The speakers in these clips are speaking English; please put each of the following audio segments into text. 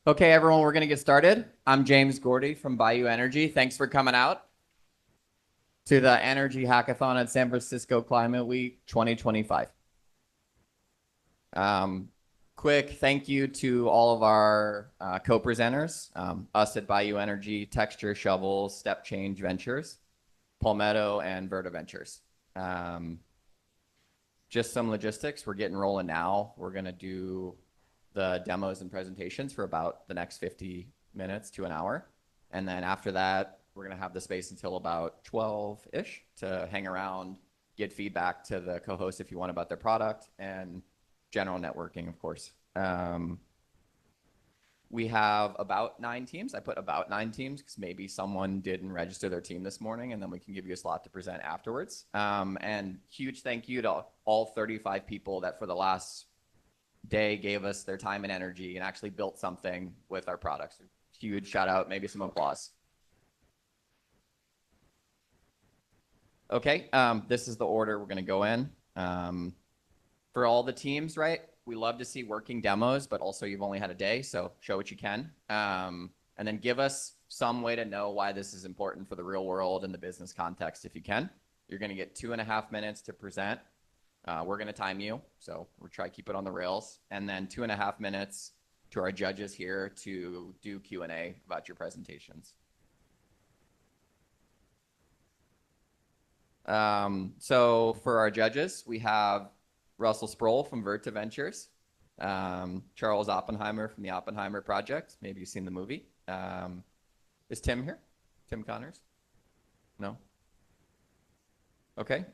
Okay, everyone, we're going to get started. I'm James Gordy from Bayou Energy. Thanks for coming out to the Energy Hackathon at San Francisco Climate Week 2025. Quick thank you to all of our co-presenters, us at Bayou Energy, Texture, Shovels, Step Change Ventures, Palmetto, and Verta Ventures. Just some logistics. We're getting rolling now. We're going to do the demos and presentations for about the next 50 minutes to an hour. And then after that, we're going to have the space until about 12-ish to hang around, get feedback to the co-hosts if you want about their product, and general networking, of course. We have about 9 teams. I put about 9 teams because maybe someone didn't register their team this morning, and then we can give you a slot to present afterwards. And huge thank you to all 35 people that for the last day gave us their time and energy and actually built something with our products. Huge shout out, maybe some applause. Okay, this is the order we're going to go in. For all the teams, right? We love to see working demos, but also you've only had a day, so show what you can. And then give us some way to know why this is important for the real world and the business context if you can. You're going to get 2.5 minutes to present. We're going to time you, so we'll try to keep it on the rails. And then 2.5 minutes to our judges here to do Q&A about your presentations. So for our judges, we have Russell Sproul from Verta Ventures, Charles Oppenheimer from the Oppenheimer Project. Maybe you've seen the movie. Is Tim here? Tim Connors? No? Okay.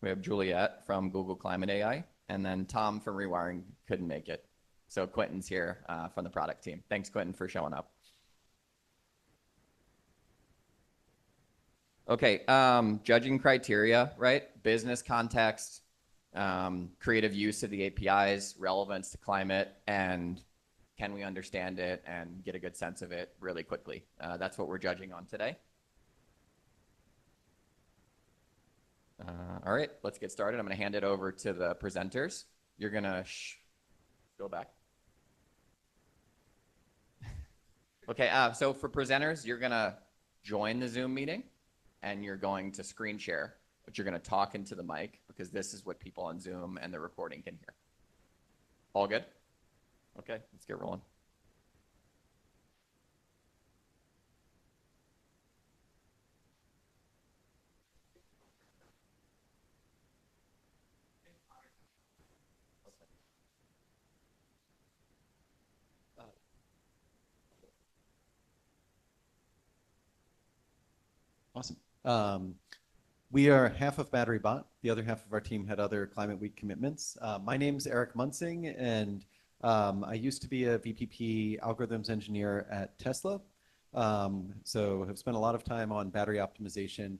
We have Juliet from Google Climate AI, and then Tom from Rewiring couldn't make it. So Quentin's here from the product team. Thanks, Quentin, for showing up. Okay, judging criteria, right? Business context, creative use of the APIs, relevance to climate, and can we understand it and get a good sense of it really quickly? That's what we're judging on today. All right, let's get started. I'm going to hand it over to the presenters. You're going to go back. Okay, so for presenters, you're going to join the Zoom meeting and you're going to screen share, but you're going to talk into the mic because this is what people on Zoom and the recording can hear. All good? Okay, let's get rolling. Awesome. We are half of Battery Bot. The other half of our team had other Climate Week commitments. My name's Eric Munsing, and I used to be a VPP algorithms engineer at Tesla. So have spent a lot of time on battery optimization.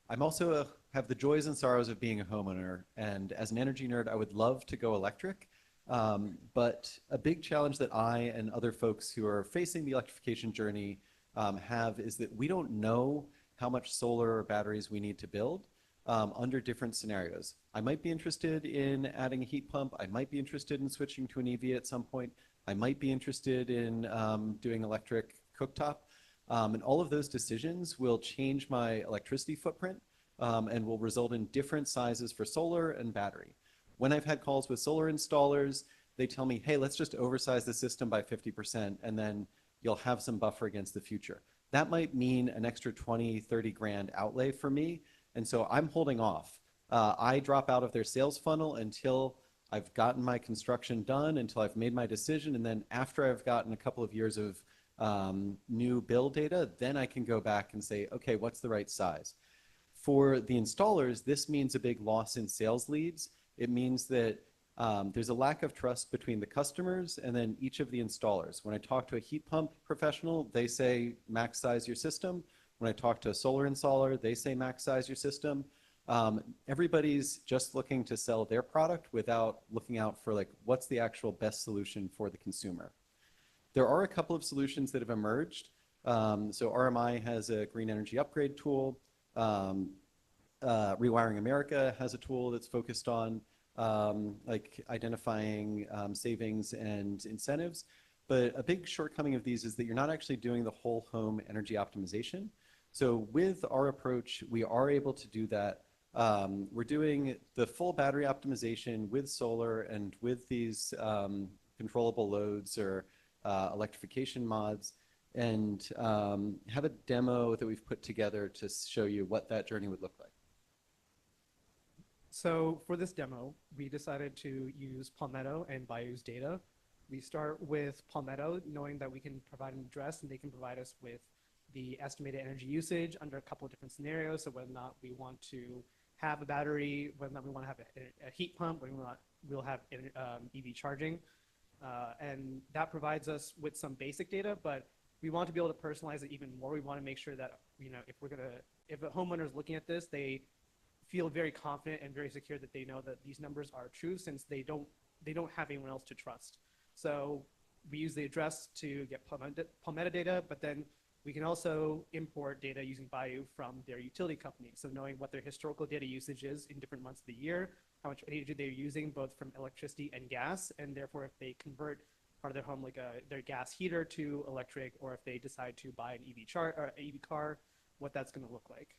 I'm also have the joys and sorrows of being a homeowner, and as an energy nerd, I would love to go electric. But a big challenge that I and other folks who are facing the electrification journey have is that we don't know how much solar or batteries we need to build under different scenarios. I might be interested in adding a heat pump. I might be interested in switching to an EV at some point. I might be interested in doing electric cooktop. And all of those decisions will change my electricity footprint and will result in different sizes for solar and battery. When I've had calls with solar installers, they tell me, hey, let's just oversize the system by 50% and then you'll have some buffer against the future. That might mean an extra 20, 30 grand outlay for me. And so I'm holding off. I drop out of their sales funnel until I've gotten my construction done, until I've made my decision. And then after I've gotten a couple of years of new build data, then I can go back and say, okay, what's the right size? For the installers, this means a big loss in sales leads. It means that there's a lack of trust between the customers and then each of the installers. When I talk to a heat pump professional, they say max size your system. When I talk to a solar installer, they say max size your system. Everybody's just looking to sell their product without looking out for like what's the actual best solution for the consumer. There are a couple of solutions that have emerged. So RMI has a green energy upgrade tool. Rewiring America has a tool that's focused on like identifying savings and incentives. But a big shortcoming of these is that you're not actually doing the whole home energy optimization. So with our approach, we are able to do that. We're doing the full battery optimization with solar and with these controllable loads or electrification mods, and have a demo that we've put together to show you what that journey would look like. So for this demo, we decided to use Palmetto and Bayou's data. We start with Palmetto, knowing that we can provide an address and they can provide us with the estimated energy usage under a couple of different scenarios. So whether or not we want to have a battery, whether or not we want to have a heat pump, whether or not we'll have EV charging. And that provides us with some basic data, but we want to be able to personalize it even more. We want to make sure that, if a homeowner is looking at this, they feel very confident and very secure that they know that these numbers are true, since they don't have anyone else to trust. So we use the address to get Palmetto data, but then we can also import data using Bayou from their utility company. So knowing what their historical data usage is in different months of the year, how much energy they're using both from electricity and gas, and therefore if they convert part of their home, like their gas heater, to electric, or if they decide to buy an EV car, what that's going to look like.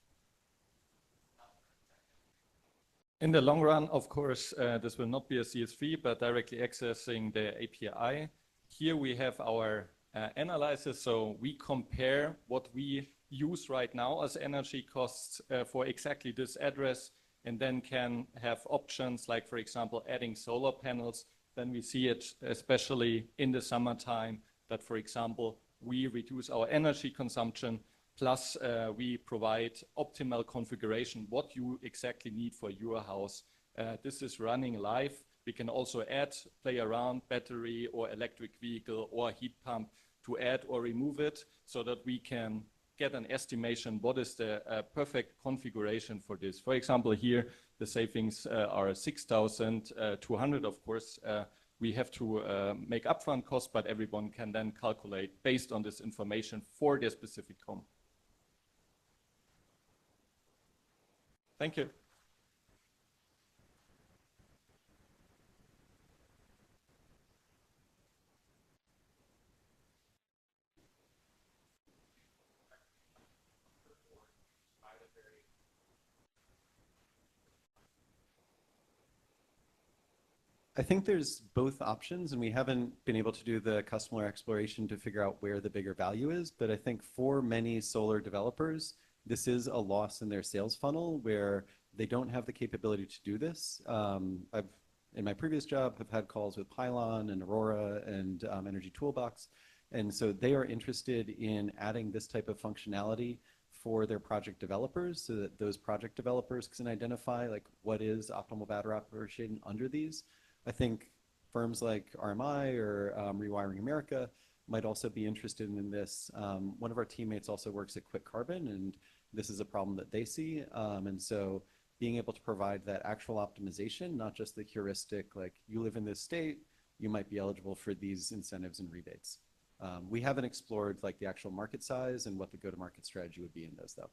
In the long run, of course, this will not be a CSV, but directly accessing the API. Here we have our analysis, so we compare what we use right now as energy costs for exactly this address, and then can have options like, for example, adding solar panels. Then we see it, especially in the summertime, that, for example, we reduce our energy consumption. Plus, we provide optimal configuration, what you exactly need for your house. This is running live. We can also play around battery or electric vehicle or heat pump to add or remove it, so that we can get an estimation what is the perfect configuration for this. For example, here the savings are 6,200. Of course, we have to make upfront costs, but everyone can then calculate based on this information for their specific home. Thank you. I think there's both options, and we haven't been able to do the customer exploration to figure out where the bigger value is. But I think for many solar developers, this is a loss in their sales funnel where they don't have the capability to do this. I've, in my previous job, have had calls with Pylon and Aurora and Energy Toolbox. And so they are interested in adding this type of functionality for their project developers, so that those project developers can identify like what is optimal battery operation under these. I think firms like RMI or Rewiring America might also be interested in this. One of our teammates also works at Quick Carbon, and this is a problem that they see. And so being able to provide that actual optimization, not just the heuristic, like you live in this state, you might be eligible for these incentives and rebates. We haven't explored like the actual market size and what the go-to-market strategy would be in those though.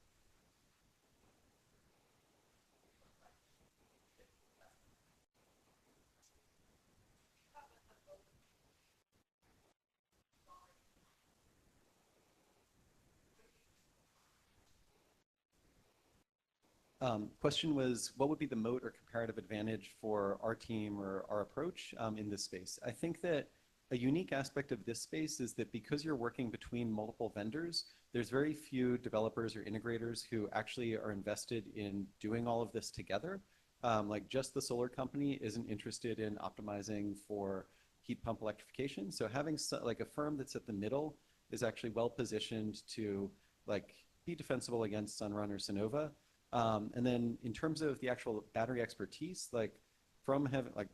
Question was, what would be the moat or comparative advantage for our team or our approach in this space? I think that a unique aspect of this space is that because you're working between multiple vendors, there's very few developers or integrators who actually are invested in doing all of this together. Like just the solar company isn't interested in optimizing for heat pump electrification. So having like a firm that's at the middle is actually well positioned to like be defensible against Sunrun or Sonova. And then in terms of the actual battery expertise, like from having like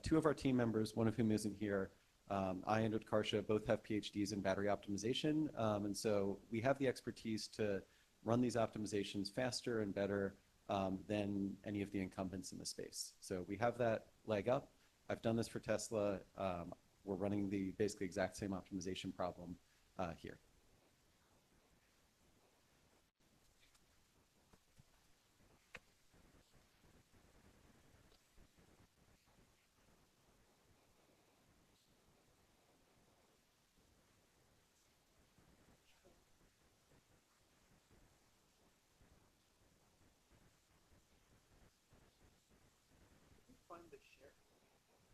two of our team members, one of whom isn't here, I and Utkarsha both have PhDs in battery optimization. And so we have the expertise to run these optimizations faster and better than any of the incumbents in the space. So we have that leg up. I've done this for Tesla. We're running the basically exact same optimization problem here.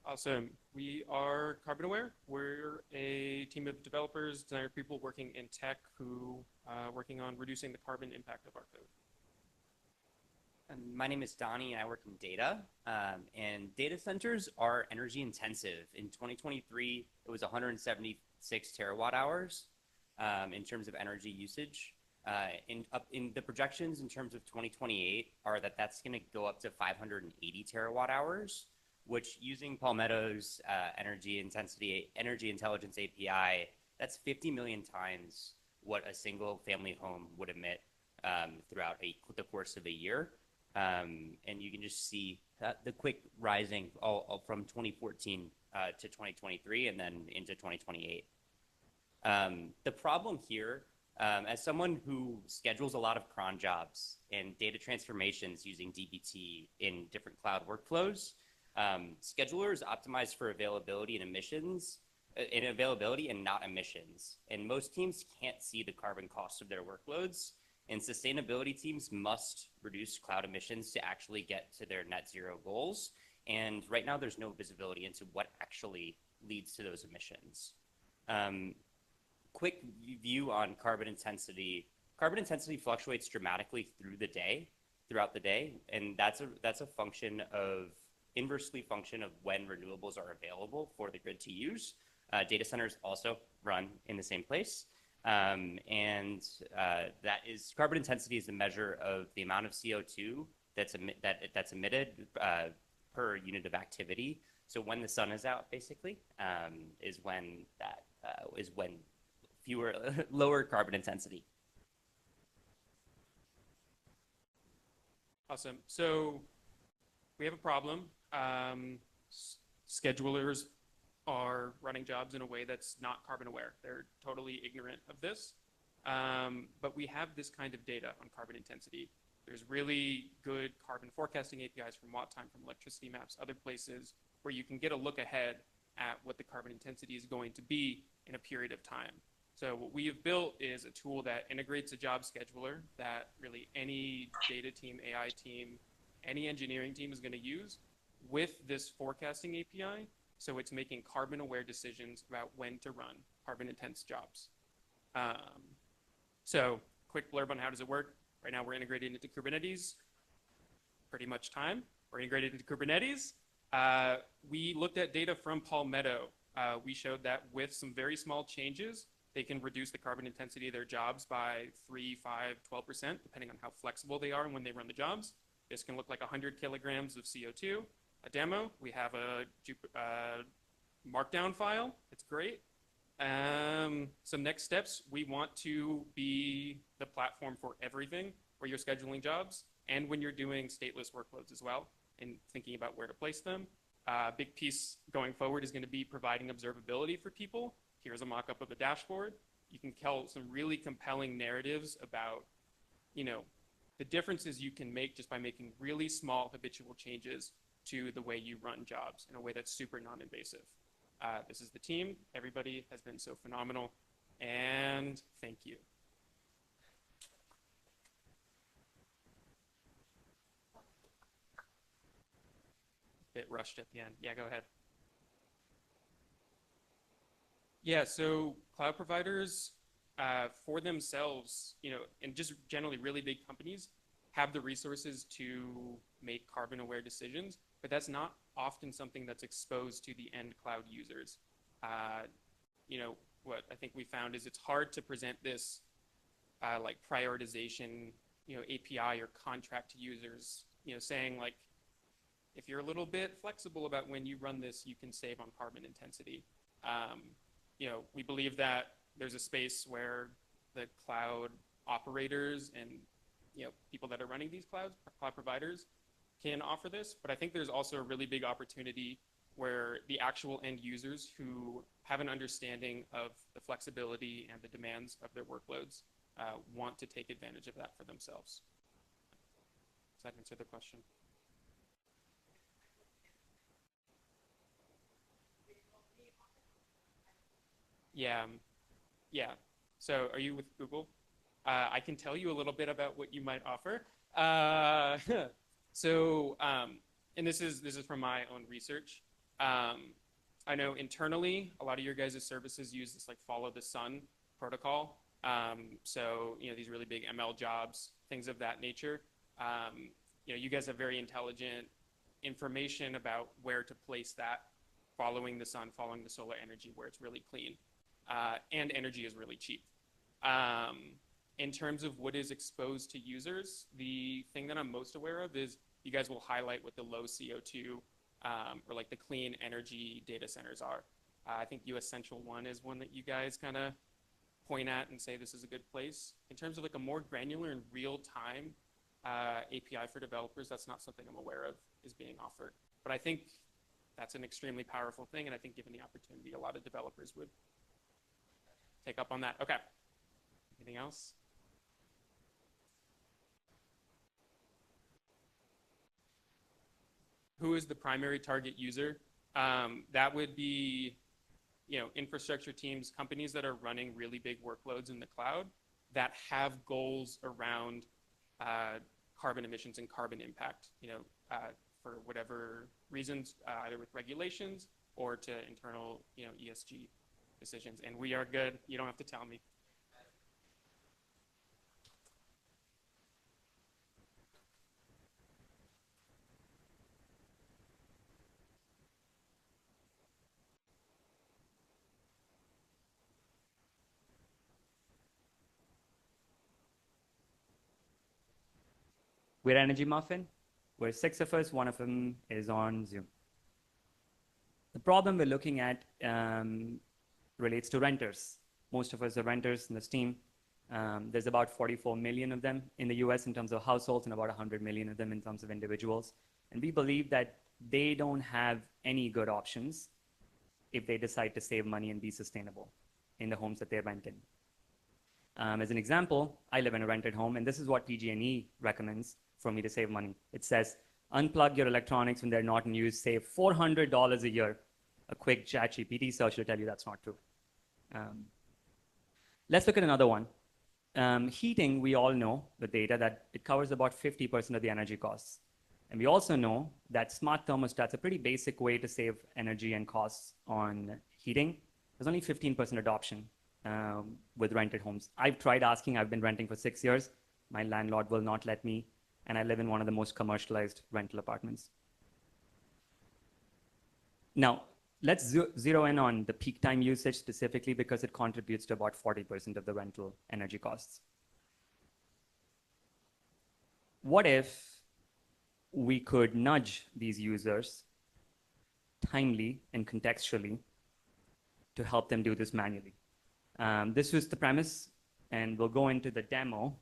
Awesome. We are CarbonAware. We're a team of developers, designer people working in tech who working on reducing the carbon impact of our code. And my name is Donnie, and I work in data. And data centers are energy intensive. In 2023, it was 176 terawatt hours in terms of energy usage. In the projections in terms of 2028 are that that's going to go up to 580 terawatt hours, which using Palmetto's energy intelligence API, that's 50 million times what a single family home would emit throughout the course of a year. And you can just see the quick rising all from 2014 to 2023 and then into 2028. The problem here, as someone who schedules a lot of cron jobs and data transformations using dbt in different cloud workflows, schedulers optimize for availability and emissions, and not emissions. And most teams can't see the carbon cost of their workloads. And sustainability teams must reduce cloud emissions to actually get to their net zero goals. And right now, there's no visibility into what actually leads to those emissions. Quick view on carbon intensity. Carbon intensity fluctuates dramatically throughout the day, and that's a function of inversely function of when renewables are available for the grid to use. Data centers also run in the same place. That is carbon intensity is the measure of the amount of CO2 that's emitted per unit of activity. So when the sun is out, basically, is when lower carbon intensity. Awesome. So we have a problem. Schedulers are running jobs in a way that's not carbon aware. They're totally ignorant of this. But we have this kind of data on carbon intensity. There's really good carbon forecasting APIs from WattTime, from electricity maps, other places where you can get a look ahead at what the carbon intensity is going to be in a period of time. So what we have built is a tool that integrates a job scheduler that really any data team, AI team, any engineering team is going to use with this forecasting API. So it's making carbon aware decisions about when to run carbon intense jobs. So quick blurb on how does it work. Right now we're integrated into Kubernetes. Pretty much time. We're integrated into Kubernetes. We looked at data from Palmetto. We showed that with some very small changes, they can reduce the carbon intensity of their jobs by 3, 5, 12%, depending on how flexible they are and when they run the jobs. This can look like 100 kilograms of CO2. A demo, we have a markdown file. It's great. Some next steps, we want to be the platform for everything where you're scheduling jobs and when you're doing stateless workloads as well and thinking about where to place them. A big piece going forward is going to be providing observability for people. Here's a mock-up of the dashboard. You can tell some really compelling narratives about, the differences you can make just by making really small habitual changes to the way you run jobs in a way that's super non-invasive. This is the team. Everybody has been so phenomenal, and thank you. Bit rushed at the end. Yeah, go ahead. Yeah, so cloud providers for themselves, and just generally really big companies have the resources to make carbon aware decisions, but that's not often something that's exposed to the end cloud users. What I think we found is it's hard to present this like prioritization, API or contract to users, saying like, if you're a little bit flexible about when you run this, you can save on carbon intensity. We believe that there's a space where the cloud operators and people that are running these cloud providers can offer this, but I think there's also a really big opportunity where the actual end users who have an understanding of the flexibility and the demands of their workloads want to take advantage of that for themselves. Does that answer the question? Yeah. So are you with Google? I can tell you a little bit about what you might offer. And this is from my own research. I know internally, a lot of your guys' services use this like follow the sun protocol. So, these really big ML jobs, things of that nature. You guys have very intelligent information about where to place that, following the sun, following the solar energy, where it's really clean. And energy is really cheap. In terms of what is exposed to users, the thing that I'm most aware of is you guys will highlight what the low CO2 or like the clean energy data centers are. I think US Central 1 is one that you guys kind of point at and say this is a good place. In terms of like a more granular and real-time API for developers, that's not something I'm aware of is being offered. But I think that's an extremely powerful thing, and I think given the opportunity, a lot of developers would take up on that. Okay. Anything else? Who is the primary target user? That would be, infrastructure teams, companies that are running really big workloads in the cloud that have goals around carbon emissions and carbon impact, for whatever reasons, either with regulations or to internal, ESG decisions. And we are good. You don't have to tell me. We're Energy Muffin. We're 6 of us. 1 of them is on Zoom. The problem we're looking at relates to renters. Most of us are renters in this team. There's about 44 million of them in the US in terms of households and about 100 million of them in terms of individuals. And we believe that they don't have any good options if they decide to save money and be sustainable in the homes that they're renting. As an example, I live in a rented home, and this is what PG&E recommends for me to save money. It says, unplug your electronics when they're not in use, save $400 a year. A quick ChatGPT search will tell you that's not true. Let's look at another one. Heating, we all know the data that it covers about 50% of the energy costs. And we also know that smart thermostats, a pretty basic way to save energy and costs on heating. There's only 15% adoption with rented homes. I've tried asking, I've been renting for 6 years. My landlord will not let me, and I live in one of the most commercialized rental apartments. Now, let's zero in on the peak time usage specifically because it contributes to about 40% of the rental energy costs. What if we could nudge these users timely and contextually to help them do this manually? This was the premise, and we'll go into the demo,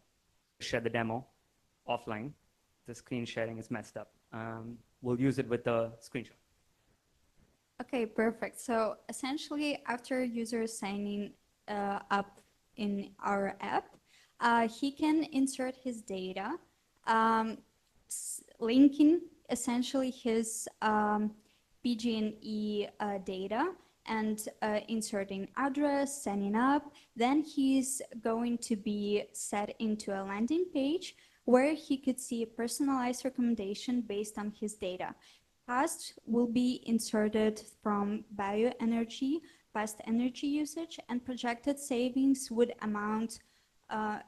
share the demo offline. The screen sharing is messed up. We'll use it with the screenshot. Okay, perfect. So essentially, after user signing up in our app, he can insert his data, linking essentially his PG&E data and inserting address, signing up. Then he's going to be set into a landing page where he could see a personalized recommendation based on his data. Costs will be inserted from Bayou Energy, past energy usage, and projected savings would amount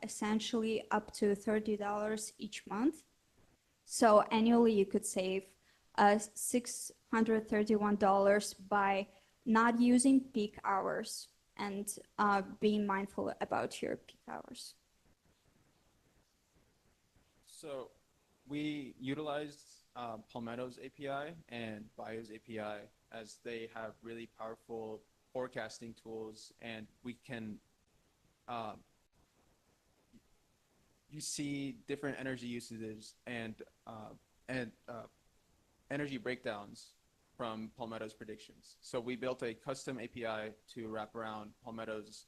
essentially up to $30 each month. So annually you could save $631 by not using peak hours and being mindful about your peak hours. So we utilized Palmetto's API and Bayou's API as they have really powerful forecasting tools, and we can you see different energy usages and energy breakdowns from Palmetto's predictions. So we built a custom API to wrap around Palmetto's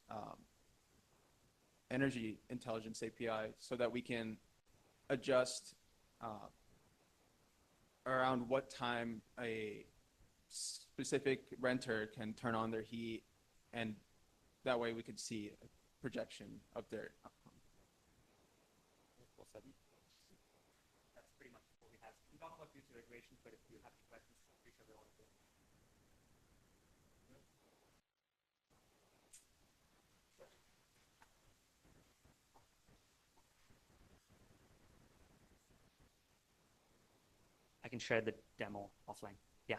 energy intelligence API so that we can adjust around what time a specific renter can turn on their heat, and that way we could see a projection of their outcome. That's pretty much what we have. We talk about future iterations, but if you have any questions, please share them. can share the demo offline. Yeah.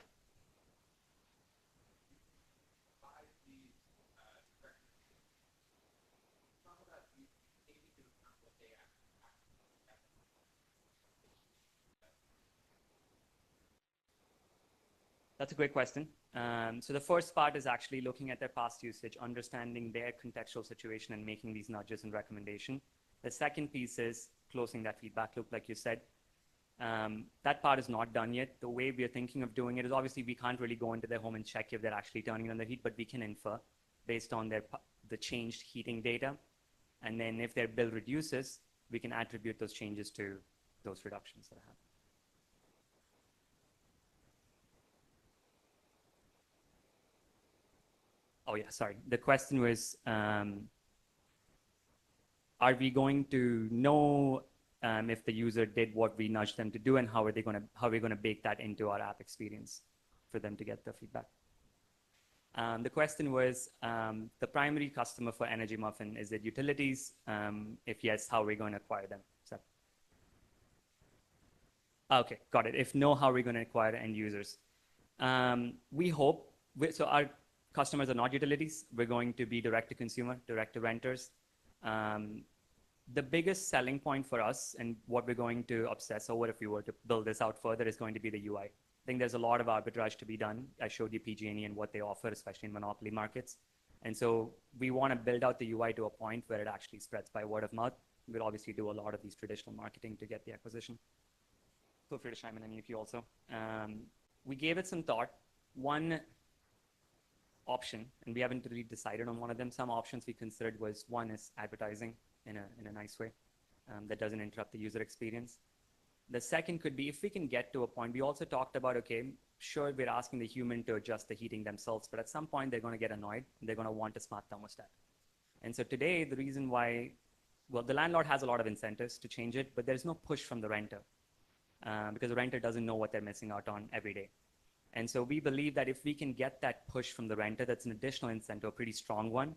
That's a great question. So the first part is actually looking at their past usage, understanding their contextual situation and making these nudges and recommendation. The second piece is closing that feedback loop, like you said. That part is not done yet. The way we are thinking of doing it is obviously we can't really go into their home and check if they're actually turning on the heat, but we can infer based on the changed heating data. And then if their bill reduces, we can attribute those changes to those reductions that happen. Oh yeah, sorry. The question was, are we going to know if the user did what we nudged them to do, and how are we going to bake that into our app experience for them to get the feedback? The question was, the primary customer for Energy Muffin, is it utilities? If yes, how are we going to acquire them? Okay, got it. If no, how are we going to acquire end users? We hope, so our customers are not utilities. We're going to be direct to consumer, direct to renters. The biggest selling point for us and what we're going to obsess over if we were to build this out further is going to be the UI. I think there's a lot of arbitrage to be done. I showed you PG&E and what they offer, especially in monopoly markets. And so we want to build out the UI to a point where it actually spreads by word of mouth. We'll obviously do a lot of these traditional marketing to get the acquisition. Feel free to chime in, any of you also. We gave it some thought. One option, and we haven't really decided on one of them. Some options we considered was, one is advertising in a nice way that doesn't interrupt the user experience. The second could be if we can get to a point, we also talked about, okay, sure, we're asking the human to adjust the heating themselves, but at some point they're going to get annoyed and they're going to want a smart thermostat. And so today, the reason why, well, the landlord has a lot of incentives to change it, but there's no push from the renter because the renter doesn't know what they're missing out on every day. And so we believe that if we can get that push from the renter, that's an additional incentive, a pretty strong one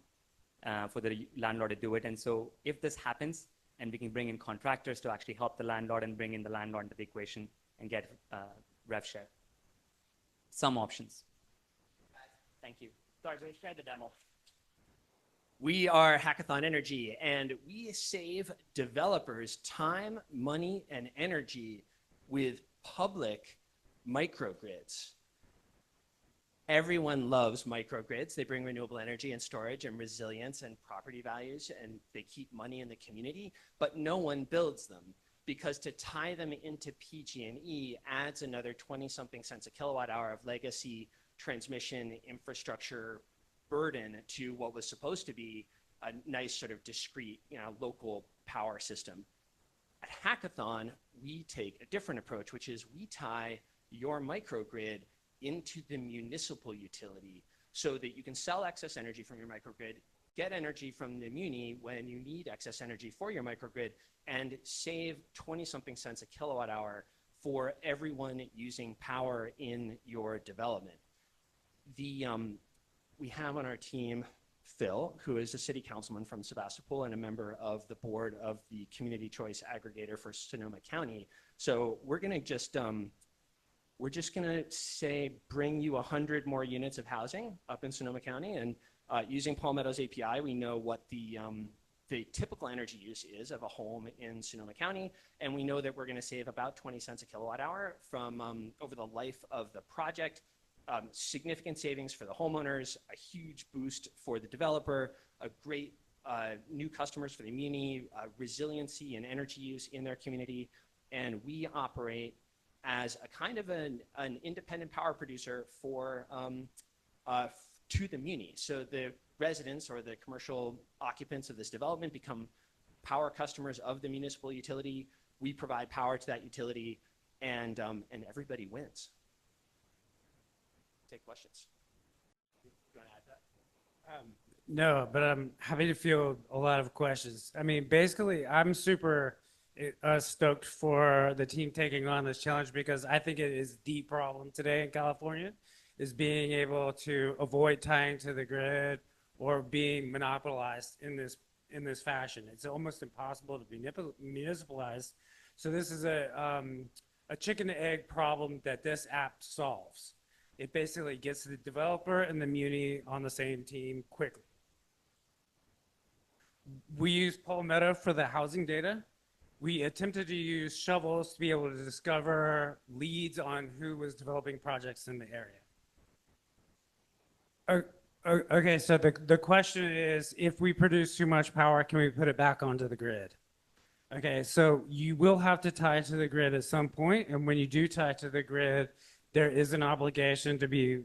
for the landlord to do it. And so if this happens, and we can bring in contractors to actually help the landlord and bring in the landlord into the equation and get rev share. Some options. Thank you. Sorry, we shared the demo. We are Hackathon Energy, and we save developers time, money, and energy with public microgrids. Everyone loves microgrids. They bring renewable energy and storage and resilience and property values, and they keep money in the community, but no one builds them because to tie them into PG&E adds another 20-something cents a kilowatt hour of legacy transmission infrastructure burden to what was supposed to be a nice sort of discrete, local power system. At Hackathon, we take a different approach, which is we tie your microgrid into the municipal utility so that you can sell excess energy from your microgrid, get energy from the muni when you need excess energy for your microgrid, and save 20-something cents a kilowatt hour for everyone using power in your development. We have on our team Phil, who is a city councilman from Sebastopol and a member of the board of the Community Choice Aggregator for Sonoma County. So we're going to just say, bring you 100 more units of housing up in Sonoma County, and using Palmetto's API, we know what the typical energy use is of a home in Sonoma County, and we know that we're going to save about 20 cents a kilowatt hour from over the life of the project. Significant savings for the homeowners, a huge boost for the developer, a great new customers for the muni, resiliency and energy use in their community, and we operate as a kind of an independent power producer for to the muni. So the residents or the commercial occupants of this development become power customers of the municipal utility. We provide power to that utility, and everybody wins. Take questions. You want to add that? No, but I'm happy to field a lot of questions. I mean, basically, I'm super stoked for the team taking on this challenge because I think it is the problem today in California, is being able to avoid tying to the grid or being monopolized in this fashion. It's almost impossible to be municipalized. So this is a chicken and egg problem that this app solves. It basically gets the developer and the muni on the same team quickly. We use Palmetto for the housing data. We attempted to use shovels to be able to discover leads on who was developing projects in the area. Okay, so the question is, if we produce too much power, can we put it back onto the grid? Okay, so you will have to tie it to the grid at some point, and when you do tie it to the grid, there is an obligation to be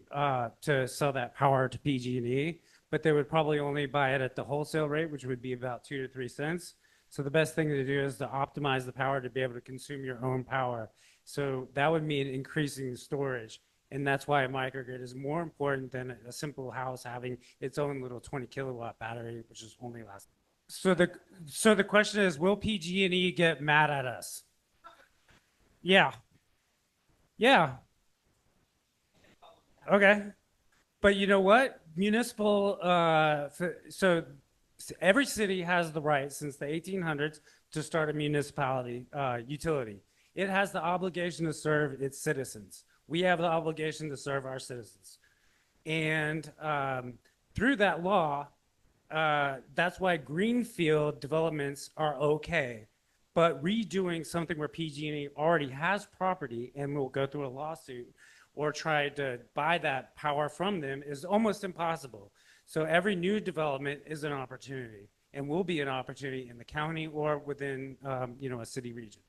to sell that power to PG&E, but they would probably only buy it at the wholesale rate, which would be about 2 to 3 cents. So the best thing to do is to optimize the power to be able to consume your own power. So that would mean increasing storage. And that's why a microgrid is more important than a simple house having its own little 20 kilowatt battery, which is only lasts. So the question is, will PG&E get mad at us? Yeah. Yeah. Okay. But you know what? Municipal, so every city has the right since the 1800s to start a municipality utility. It has the obligation to serve its citizens. We have the obligation to serve our citizens. And through that law, that's why greenfield developments are okay. But redoing something where PG&E already has property and will go through a lawsuit or try to buy that power from them is almost impossible. So every new development is an opportunity and will be an opportunity in the county or within a city region.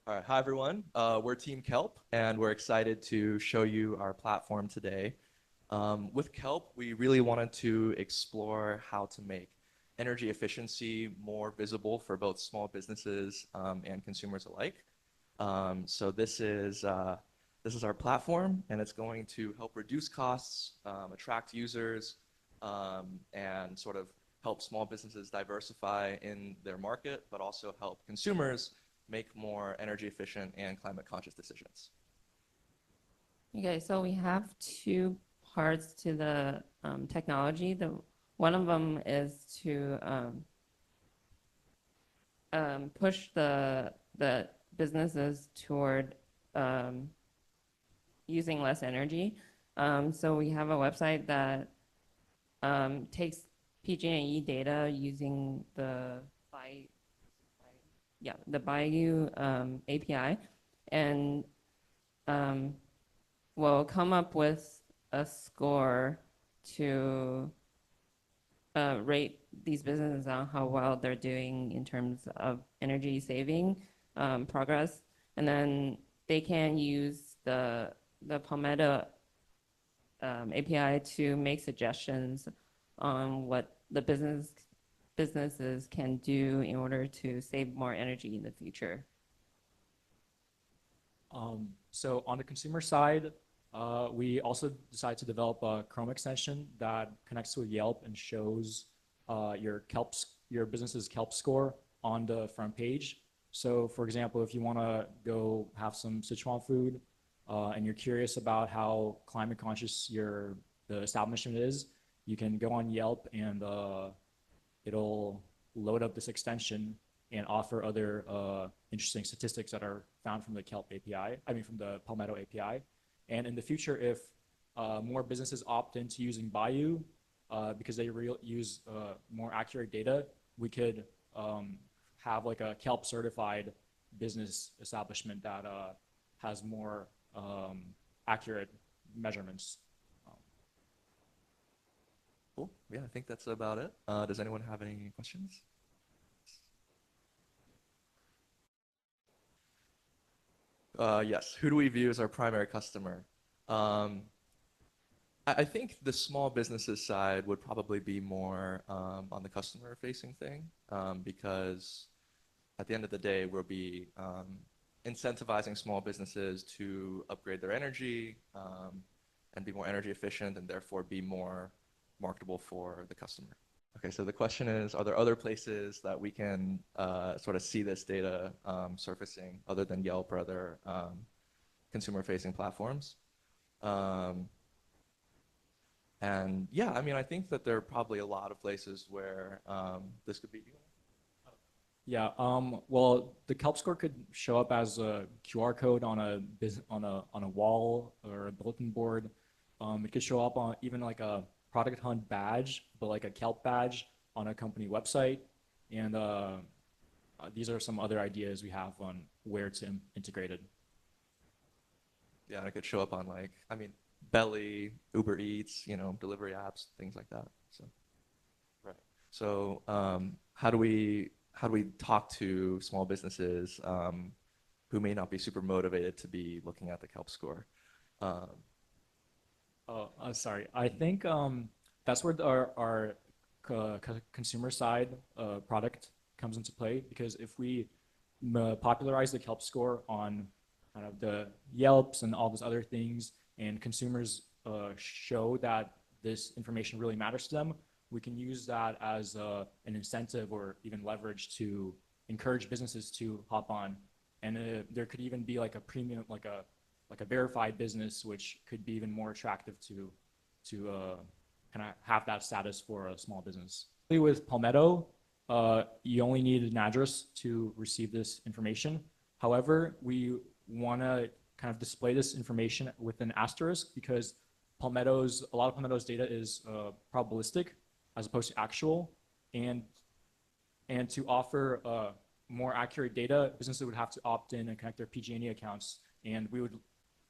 All right, hi everyone. We're Team Kelp, and we're excited to show you our platform today. With Kelp, we really wanted to explore how to make energy efficiency more visible for both small businesses and consumers alike. So this is our platform, and it's going to help reduce costs, attract users, and sort of help small businesses diversify in their market, but also help consumers make more energy efficient and climate conscious decisions. Okay, so we have two parts to the technology. One of them is to push the businesses toward using less energy. So we have a website that takes PG&E data using the Bayou API, and we'll come up with a score to rate these businesses on how well they're doing in terms of energy saving progress, and then they can use the Palmetto API to make suggestions on what the businesses can do in order to save more energy in the future. So on the consumer side, we also decided to develop a Chrome extension that connects to Yelp and shows your business's Kelp score on the front page. So for example, if you want to go have some Sichuan food and you're curious about how climate conscious the establishment is, you can go on Yelp and it'll load up this extension and offer other interesting statistics that are found from the Kelp API, from the Palmetto API. And in the future, if more businesses opt into using Bayou because they use more accurate data, we could have like a Kelp certified business establishment that has more accurate measurements. Cool. Yeah, I think that's about it. Does anyone have any questions? Yes. Who do we view as our primary customer? I think the small businesses side would probably be more on the customer-facing thing because at the end of the day, we'll be incentivizing small businesses to upgrade their energy and be more energy efficient and therefore be more marketable for the customer. Okay, so the question is, are there other places that we can sort of see this data surfacing other than Yelp or other consumer-facing platforms? And yeah, I think that there are probably a lot of places where this could be. Yeah, well, the Kelp score could show up as a QR code on a wall or a bulletin board. It could show up on even like a product hunt badge, but like a Kelp badge on a company website. And these are some other ideas we have on where to integrate it. Yeah, it could show up on like, I mean, Belly, Uber Eats, you know, delivery apps, things like that. So, right. So, how do we talk to small businesses who may not be super motivated to be looking at the Kelp score? Sorry. I think that's where our consumer side product comes into play, because if we popularize the Kelp score on kind of the Yelps and all those other things, and consumers show that this information really matters to them, we can use that as an incentive or even leverage to encourage businesses to hop on. And there could even be like a premium, like a verified business, which could be even more attractive to kind of have that status for a small business. With Palmetto, you only need an address to receive this information. However, we want to kind of display this information with an asterisk, because a lot of Palmetto's data is probabilistic as opposed to actual, and to offer more accurate data, businesses would have to opt in and connect their PG&E accounts, and we would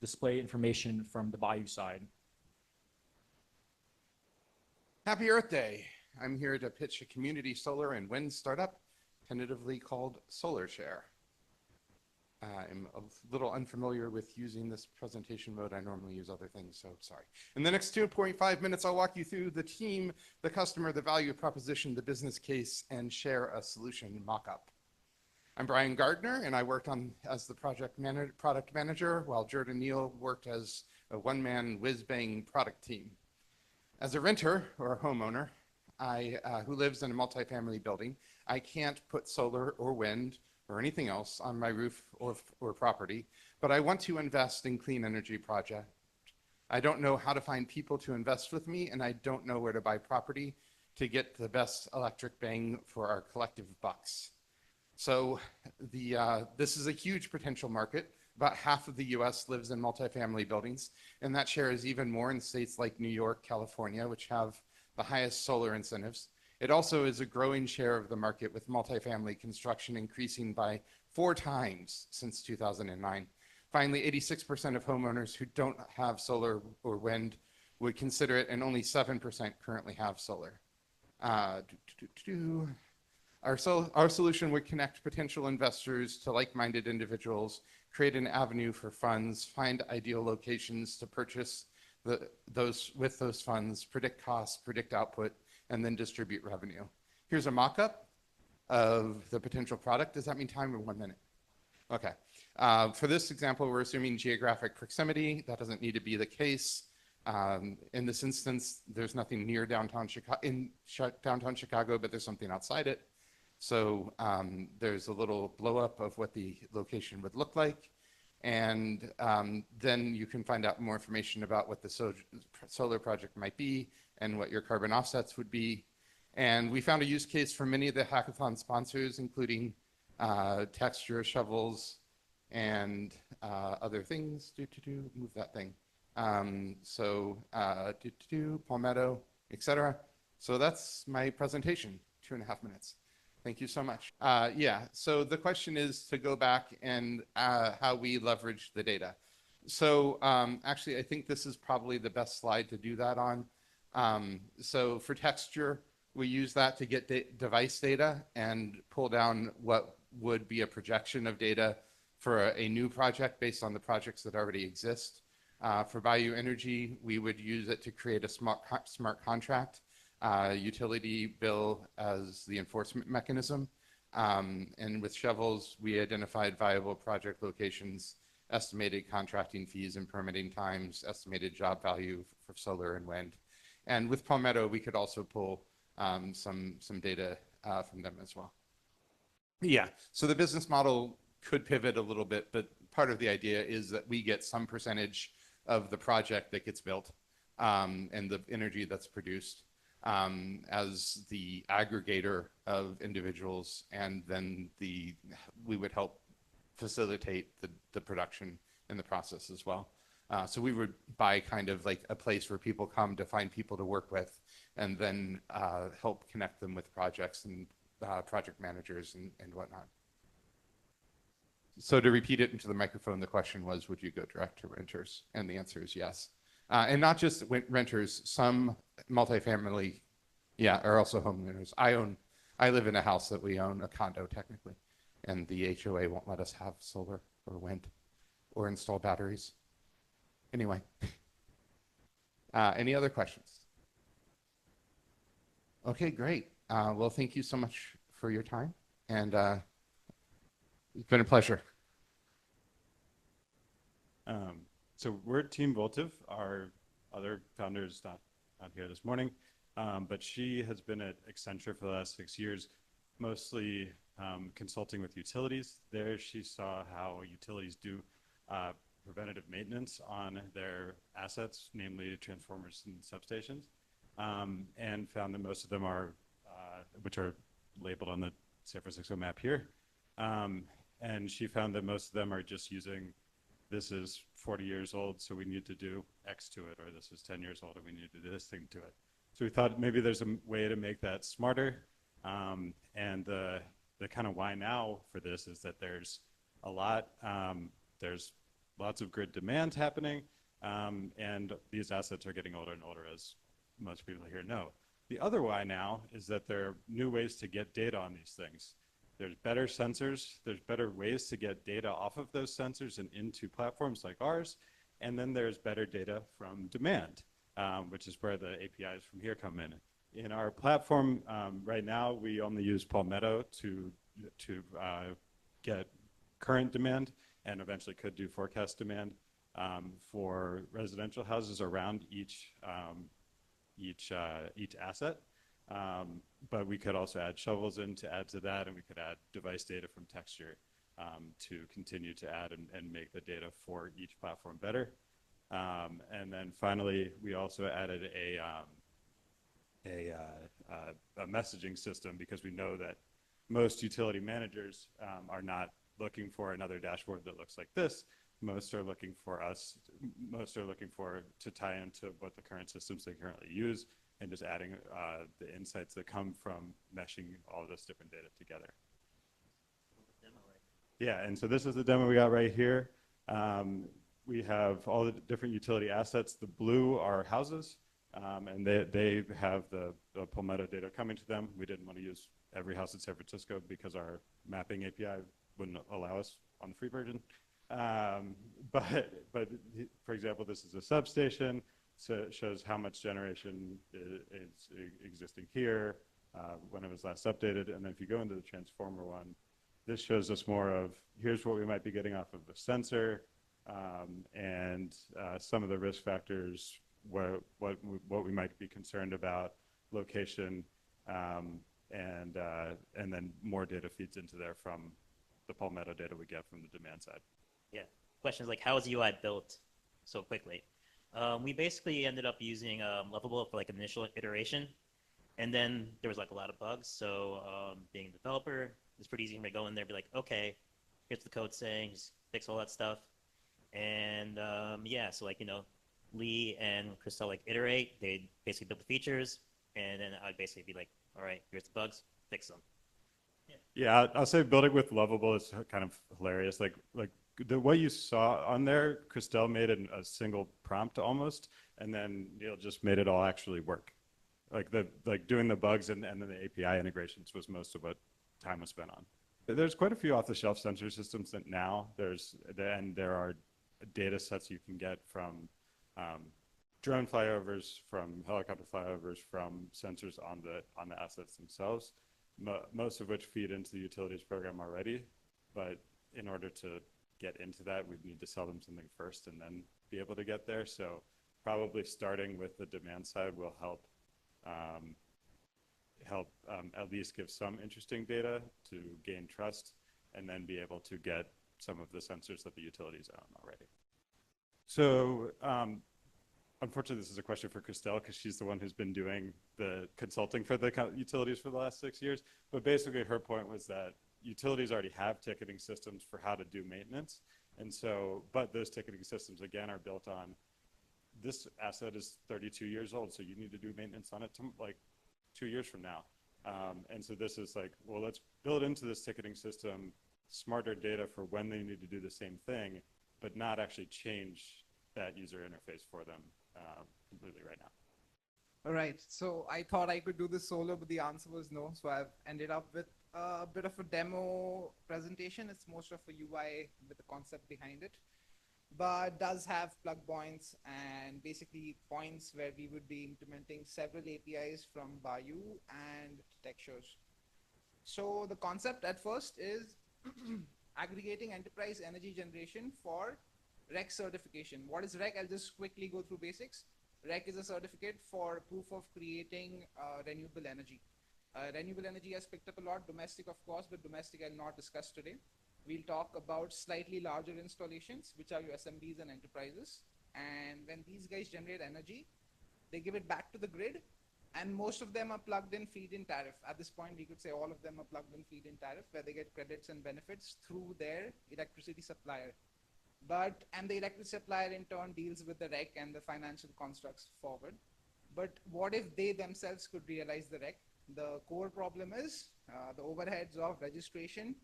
display information from the Bayou side. Happy Earth Day. I'm here to pitch a community solar and wind startup, tentatively called SolarShare. I'm a little unfamiliar with using this presentation mode. I normally use other things, so sorry. In the next 2.5 minutes, I'll walk you through the team, the customer, the value proposition, the business case, and share a solution mock-up. I'm Brian Gardner, and I worked as the product manager, while Jordan Neal worked as a one-man whiz-bang product team. As a renter or a homeowner, who lives in a multifamily building, I can't put solar or wind or anything else on my roof or property, but I want to invest in clean energy project. I don't know how to find people to invest with me, and I don't know where to buy property to get the best electric bang for our collective bucks. So this is a huge potential market. About half of the US lives in multifamily buildings, and that share is even more in states like New York, California, which have the highest solar incentives. It also is a growing share of the market, with multifamily construction increasing by 4 times since 2009. Finally, 86% of homeowners who don't have solar or wind would consider it, and only 7% currently have solar. Our solution would connect potential investors to like-minded individuals, create an avenue for funds, find ideal locations to purchase with those funds, predict costs, predict output, and then distribute revenue. Here's a mock-up of the potential product. Does that mean time or 1 minute? Okay. For this example, we're assuming geographic proximity. That doesn't need to be the case. In this instance, there's nothing near downtown Chicago, but there's something outside it. So there's a little blow-up of what the location would look like. And then you can find out more information about what the solar project might be and what your carbon offsets would be. And we found a use case for many of the hackathon sponsors, including Texture, Shovels, and other things. Move that thing. Palmetto, etc. So that's my presentation, 2.5 minutes. Thank you so much. Yeah, so the question is to go back and how we leverage the data. So actually, I think this is probably the best slide to do that on. So for Texture, we use that to get device data and pull down what would be a projection of data for a new project based on the projects that already exist. For Bayou Energy, we would use it to create a smart contract, utility bill as the enforcement mechanism. And with Shovels, we identified viable project locations, estimated contracting fees and permitting times, estimated job value for solar and wind. And with Palmetto, we could also pull some data from them as well. Yeah, so the business model could pivot a little bit, but part of the idea is that we get some percentage of the project that gets built and the energy that's produced. as the aggregator of individuals, and then we would help facilitate the production in the process as well. So we would buy kind of like a place where people come to find people to work with, and then help connect them with projects and project managers and whatnot. So to repeat it into the microphone, the question was, would you go direct to renters? And the answer is yes. And not just renters, some multifamily, yeah, are also homeowners. I live in a house that we own, a condo technically, and the HOA won't let us have solar or wind or install batteries. Anyway, any other questions? Okay, great. Well, thank you so much for your time, and it's been a pleasure. So we're Team Voltiv. Our other founder is not here this morning, but she has been at Accenture for the last 6 years, mostly consulting with utilities. There she saw how utilities do preventative maintenance on their assets, namely transformers and substations, and found that most of them are, which are labeled on the San Francisco map here. And she found that most of them are just using, this is 40 years old, so we need to do X to it, or this is 10 years old, and we need to do this thing to it. So we thought maybe there's a way to make that smarter. And the kind of why now for this is that there's a lot, there's lots of grid demand happening, and these assets are getting older and older, as most people here know. The other why now is that there are new ways to get data on these things. There's better sensors, there's better ways to get data off of those sensors and into platforms like ours, and then there's better data from demand, which is where the APIs from here come in. In our platform, right now, we only use Palmetto to get current demand, and eventually could do forecast demand for residential houses around each asset. But we could also add shovels in to add to that, and we could add device data from texture to continue to add and make the data for each platform better. And then finally, we also added a messaging system, because we know that most utility managers are not looking for another dashboard that looks like this. Most are looking for to tie into what the current systems they currently use, and just adding the insights that come from meshing all of this different data together. Yeah, and so this is the demo we got right here. We have all the different utility assets. The blue are houses, and they have the Palmetto data coming to them. We didn't want to use every house in San Francisco because our mapping API wouldn't allow us on the free version. But for example, this is a substation, so it shows how much generation is existing here, when it was last updated. And then if you go into the transformer one, this shows us more of, here's what we might be getting off of the sensor, and some of the risk factors, what we might be concerned about, location, and then more data feeds into there from the Palmetto data we get from the demand side. Yeah, questions like, how is UI built so quickly? We basically ended up using Lovable for like initial iteration, and then there was like a lot of bugs. So being a developer, it's pretty easy to go in there and be like, okay, here's the code saying, just fix all that stuff. And yeah, so like, Lee and Christelle like iterate, they basically build the features, and then I'd basically be like, all right, here's the bugs, fix them. Yeah, I'll say building with Lovable is kind of hilarious. Like what you saw on there, Christelle made it a single prompt almost, and then Neil just made it all actually work. Like doing the bugs and then the API integrations was most of what time was spent on. There's quite a few off-the-shelf sensor systems that now there are data sets you can get from drone flyovers, from helicopter flyovers, from sensors on the assets themselves, most of which feed into the utilities program already. But in order to get into that, we'd need to sell them something first and then be able to get there. So probably starting with the demand side will help at least give some interesting data to gain trust, and then be able to get some of the sensors that the utilities own already. So unfortunately, this is a question for Christelle because she's the one who's been doing the consulting for the utilities for the last 6 years. But basically, her point was that utilities already have ticketing systems for how to do maintenance. And so, but those ticketing systems, again, are built on this asset is 32 years old, so you need to do maintenance on it like 2 years from now. And so this is like, well, let's build into this ticketing system smarter data for when they need to do the same thing, but not actually change that user interface for them completely right now. All right, so I thought I could do this solo, but the answer was no. So I've ended up with a bit of a demo presentation. It's most of a UI with a concept behind it, but does have plug points and basically points where we would be implementing several APIs from Bayou and textures. So the concept at first is aggregating enterprise energy generation for REC certification. What is REC? I'll just quickly go through basics. REC is a certificate for proof of creating renewable energy. Renewable energy has picked up a lot, domestic of course, but domestic I'll not discuss today. We'll talk about slightly larger installations, which are your SMBs and enterprises. And when these guys generate energy, they give it back to the grid, and most of them are plugged in feed-in tariff. At this point, we could say all of them are plugged in feed-in tariff, where they get credits and benefits through their electricity supplier. And the electricity supplier in turn deals with the REC and the financial constructs forward. But what if they themselves could realize the REC? The core problem is the overheads of registration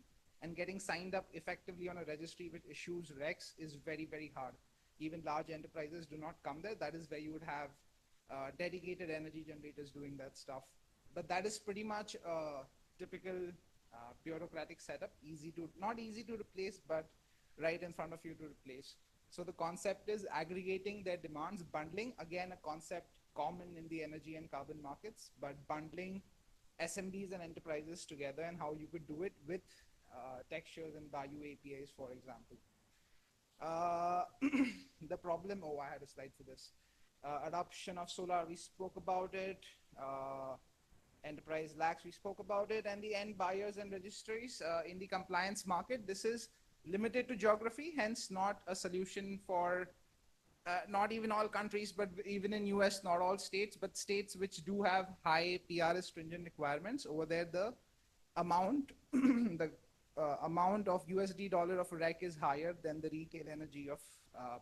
and getting signed up effectively on a registry which issues RECs is very, very hard. Even large enterprises do not come there. That is where you would have dedicated energy generators doing that stuff. But that is pretty much a typical bureaucratic setup, not easy to replace, but right in front of you to replace. So the concept is aggregating their demands, bundling, again, a concept common in the energy and carbon markets, but bundling SMBs and enterprises together and how you could do it with textures and Bayou APIs, for example. The problem, I had a slide for this. Adoption of solar, we spoke about it. Enterprise lags, we spoke about it. And the end buyers and registries in the compliance market, this is limited to geography, hence not a solution for not even all countries, but even in US, not all states, but states which do have high PRS stringent requirements. Over there, the amount, the amount of USD dollar of REC is higher than the retail energy of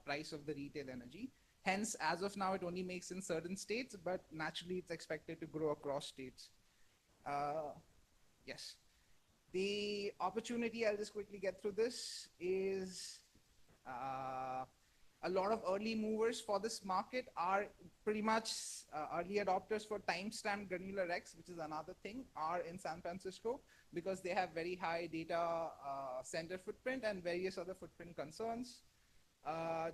price of the retail energy. Hence, as of now, it only makes in certain states, but naturally it's expected to grow across states. Yes. The opportunity, I'll just quickly get through this, is a lot of early movers for this market are pretty much early adopters for timestamped granular RECs, which is another thing, are in San Francisco because they have very high data center footprint and various other footprint concerns.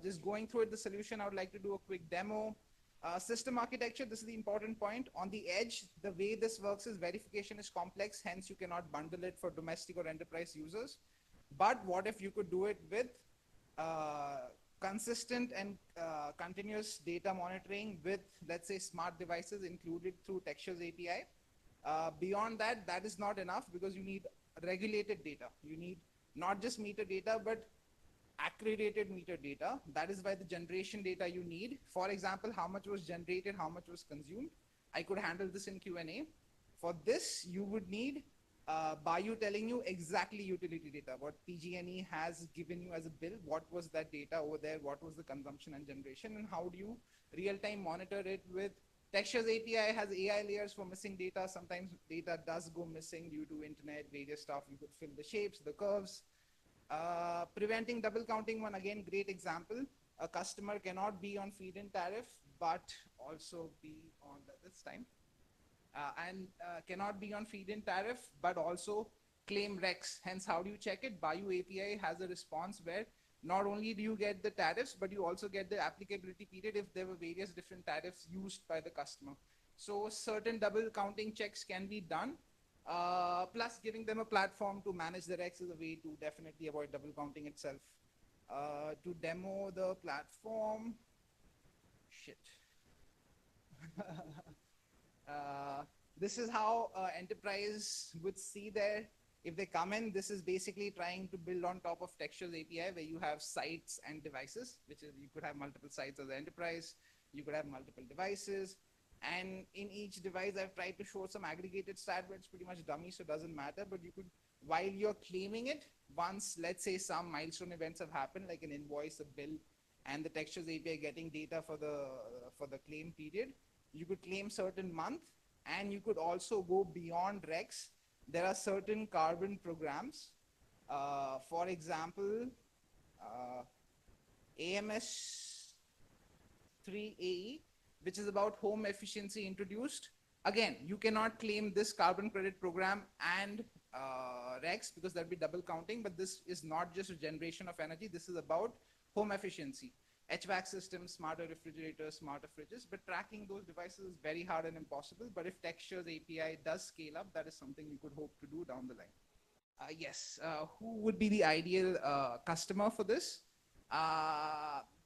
Just going through it, the solution, I would like to do a quick demo. System architecture, this is the important point. On the edge, the way this works is verification is complex, hence you cannot bundle it for domestic or enterprise users. But what if you could do it with consistent and continuous data monitoring with, let's say, smart devices included through Textures API? Beyond that, that is not enough because you need regulated data. You need not just meter data, but accredited meter data. That is why the generation data you need. For example, how much was generated, how much was consumed. I could handle this in Q&A. For this, you would need Bayou telling you exactly utility data, what PG&E has given you as a bill, what was that data over there, what was the consumption and generation, and how do you real-time monitor it with Textures API has AI layers for missing data. Sometimes data does go missing due to internet, various stuff. You could fill the shapes, the curves. Preventing double counting, one again, great example. A customer cannot be on feed-in tariff, but also be on this time. Cannot be on feed-in tariff, but also claim RECs. Hence, how do you check it? Bayou API has a response where not only do you get the tariffs, but you also get the applicability period if there were various different tariffs used by the customer. So certain double counting checks can be done. Plus giving them a platform to manage the RECs is a way to definitely avoid double counting itself. To demo the platform, this is how enterprise would see their, if they come in, this is basically trying to build on top of Textures API where you have sites and devices, which is, you could have multiple sites as an enterprise. You could have multiple devices. And in each device, I've tried to show some aggregated stat, but it's pretty much dummy, so it doesn't matter. But you could, while you're claiming it, once, let's say, some milestone events have happened, like an invoice, a bill, and the textures API getting data for the claim period, you could claim certain month, and you could also go beyond Rex. There are certain carbon programs. For example, AMS 3AE, which is about home efficiency introduced. Again, you cannot claim this carbon credit program and Rex because that'd be double counting, but this is not just a generation of energy. This is about home efficiency. HVAC systems, smarter refrigerators, smarter fridges, but tracking those devices is very hard and impossible. But if Textures API does scale up, that is something you could hope to do down the line. Yes, who would be the ideal customer for this?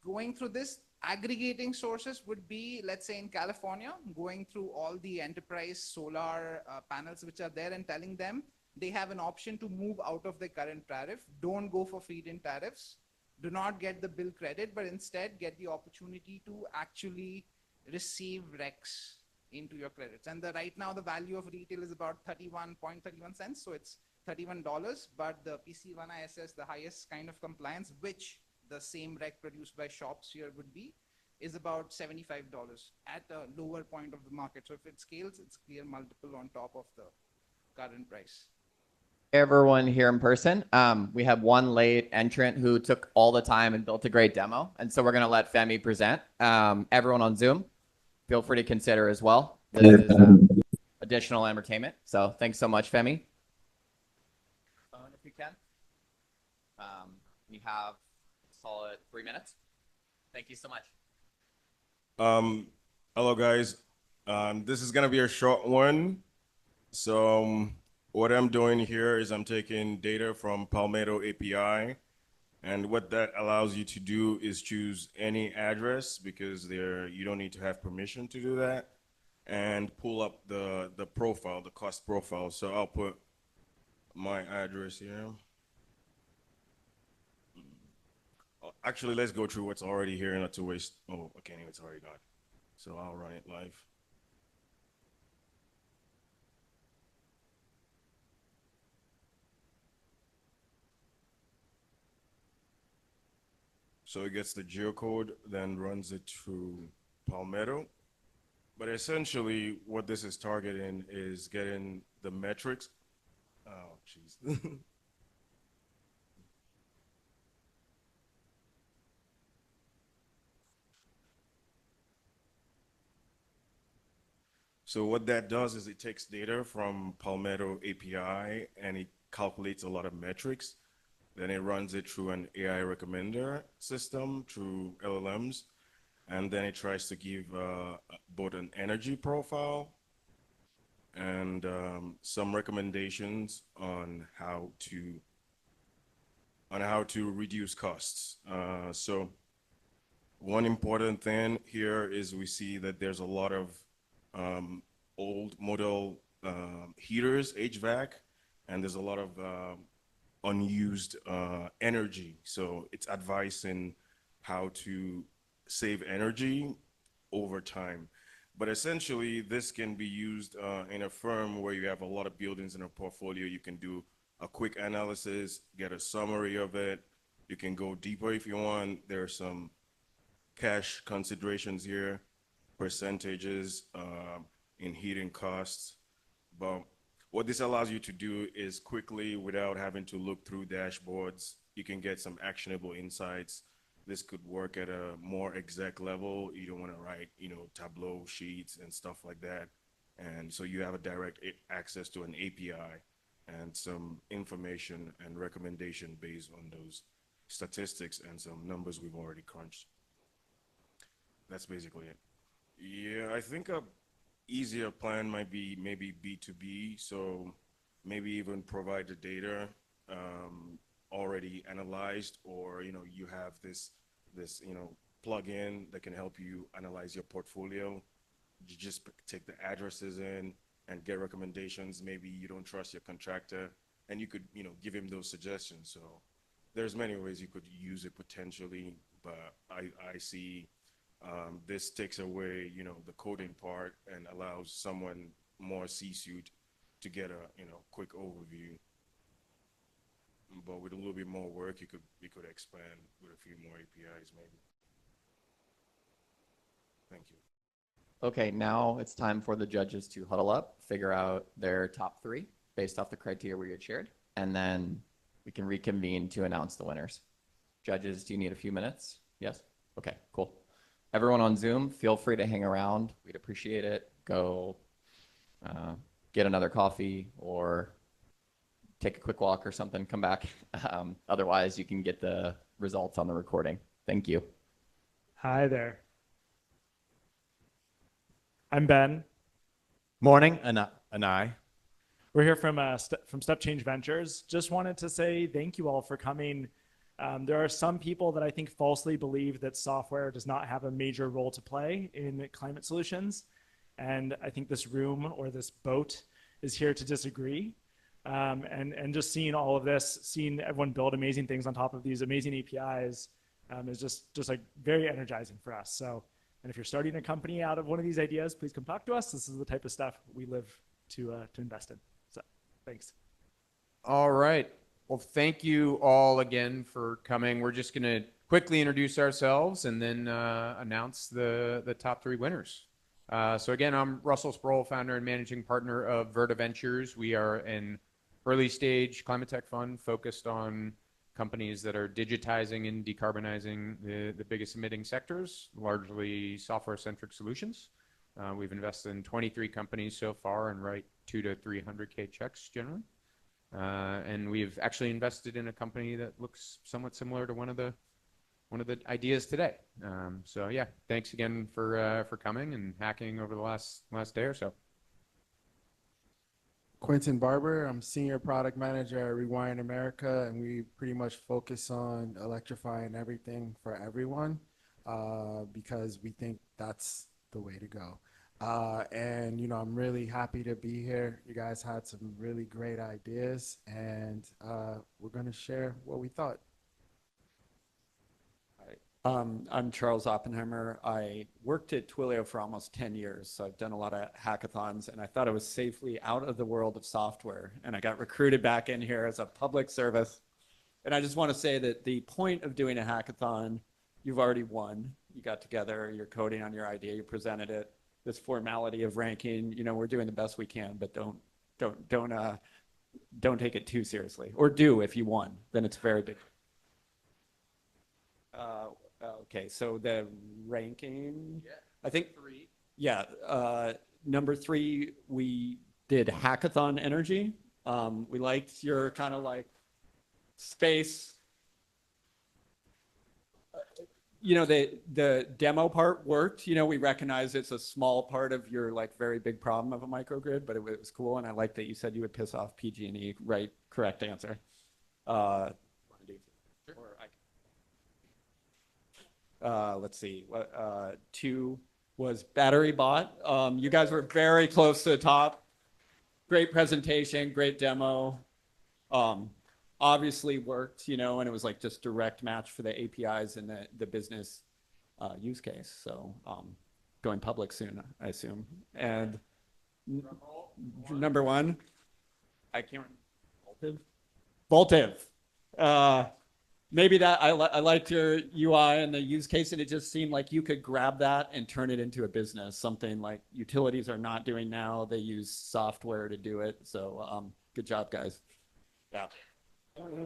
Going through this, aggregating sources would be, let's say in California, going through all the enterprise solar panels which are there and telling them they have an option to move out of the current tariff. Don't go for feed-in tariffs. Do not get the bill credit, but instead get the opportunity to actually receive REX into your credits. And right now the value of retail is about 31.31 cents. So it's $31, but the PC1 ISS, the highest kind of compliance, which the same rec produced by shops here would be, is about $75 at a lower point of the market. So if it scales, it's clear multiple on top of the current price. Everyone here in person. We have one late entrant who took all the time and built a great demo. And so we're going to let Femi present. Everyone on Zoom, feel free to consider as well. This is additional entertainment. So thanks so much, Femi. If you can. You have a solid 3 minutes. Thank you so much. Hello, guys. This is going to be a short one. So what I'm doing here is I'm taking data from Palmetto API, and what that allows you to do is choose any address because you don't need to have permission to do that, and pull up the profile, the cost profile. So I'll put my address here. Actually, let's go through what's already here, not to waste. Oh, okay, it's already gone. So I'll run it live. So it gets the geocode, then runs it through Palmetto. But essentially, what this is targeting is getting the metrics. Oh, jeez. So what that does is it takes data from Palmetto API and it calculates a lot of metrics. Then it runs it through an AI recommender system through LLMs. And then it tries to give both an energy profile and some recommendations on how to reduce costs. So one important thing here is we see that there's a lot of old model heaters, HVAC, and there's a lot of unused energy. So it's advising how to save energy over time. But essentially, this can be used in a firm where you have a lot of buildings in a portfolio. You can do a quick analysis, get a summary of it. You can go deeper if you want. There are some cash considerations here, percentages in heating costs. But what this allows you to do is quickly, without having to look through dashboards, you can get some actionable insights. This could work at a more exact level. You don't want to write, Tableau sheets and stuff like that. And so you have a direct access to an API and some information and recommendation based on those statistics and some numbers we've already crunched. That's basically it. Yeah, I think a easier plan might be maybe B2B. So maybe even provide the data already analyzed, or you have this plugin that can help you analyze your portfolio. You just take the addresses in and get recommendations. Maybe you don't trust your contractor, and you could give him those suggestions. So there's many ways you could use it potentially, but I see This takes away, the coding part and allows someone more C-suite to get a, quick overview. But with a little bit more work, you could expand with a few more APIs maybe. Thank you. Okay, now it's time for the judges to huddle up, figure out their top 3 based off the criteria we had shared, and then we can reconvene to announce the winners. Judges, do you need a few minutes? Yes? Okay, cool. Everyone on Zoom, feel free to hang around. We'd appreciate it. Go get another coffee or take a quick walk or something, come back. Otherwise, you can get the results on the recording. Thank you. Hi there. I'm Ben. Morning, and I. We're here from Step Change Ventures. Just wanted to say thank you all for coming. There are some people that I think falsely believe that software does not have a major role to play in climate solutions. And I think this room or this boat is here to disagree. And just seeing all of this, seeing everyone build amazing things on top of these amazing APIs is just like very energizing for us. So, and if you're starting a company out of one of these ideas, please come talk to us. This is the type of stuff we live to invest in. So thanks. All right. Well, thank you all again for coming. We're just going to quickly introduce ourselves and then announce the top 3 winners. So again, I'm Russell Sproul, founder and managing partner of Verta Ventures. We are an early stage climate tech fund focused on companies that are digitizing and decarbonizing the biggest emitting sectors, largely software-centric solutions. We've invested in 23 companies so far and write 200 to 300K checks generally. And we've actually invested in a company that looks somewhat similar to one of the ideas today. So yeah, thanks again for coming and hacking over the last day or so. Quentin Barber, I'm Senior Product Manager at Rewind America, and we pretty much focus on electrifying everything for everyone because we think that's the way to go. And, I'm really happy to be here. You guys had some really great ideas, and we're going to share what we thought. I'm Charles Oppenheimer. I worked at Twilio for almost 10 years, so I've done a lot of hackathons, and I thought I was safely out of the world of software, and I got recruited back in here as a public service. And I just want to say that the point of doing a hackathon, you've already won. You got together, you're coding on your idea, you presented it. This formality of ranking, we're doing the best we can, but don't take it too seriously. Or do if you won, then it's very big. Okay, so the ranking, I think 3. Yeah, number 3, we did Hackathon Energy. We liked your kind of like space. The demo part worked. We recognize it's a small part of your like very big problem of a microgrid, but it was cool, and I like that you said you would piss off PG&E. Right, correct answer. Let's see. 2 was Battery Bot. You guys were very close to the top. Great presentation, great demo. Obviously worked, and it was like just direct match for the APIs and the business use case. So going public soon, I assume. And number 1, I can't remember. Voltiv. Maybe that I liked your UI and the use case, and it just seemed like you could grab that and turn it into a business, something like utilities are not doing now. They use software to do it. So good job, guys. Yeah. Thank you.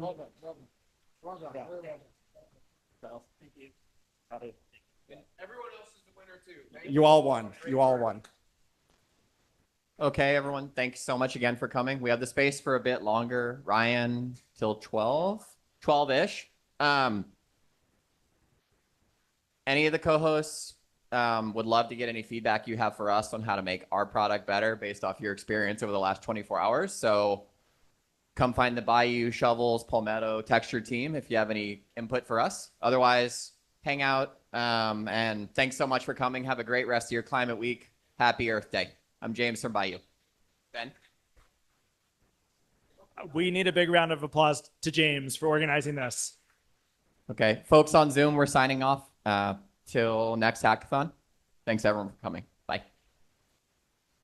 Everyone else is the winner too. You all won. You all won. Okay, everyone, thanks so much again for coming. We have the space for a bit longer. Ryan, till 12-ish. Any of the co-hosts would love to get any feedback you have for us on how to make our product better based off your experience over the last 24 hours. So come find the Bayou, Shovels, Palmetto, Texture team if you have any input for us. Otherwise, hang out. And thanks so much for coming. Have a great rest of your climate week. Happy Earth Day. I'm James from Bayou. Ben? We need a big round of applause to James for organizing this. Okay, folks on Zoom, we're signing off. till next hackathon. Thanks everyone for coming.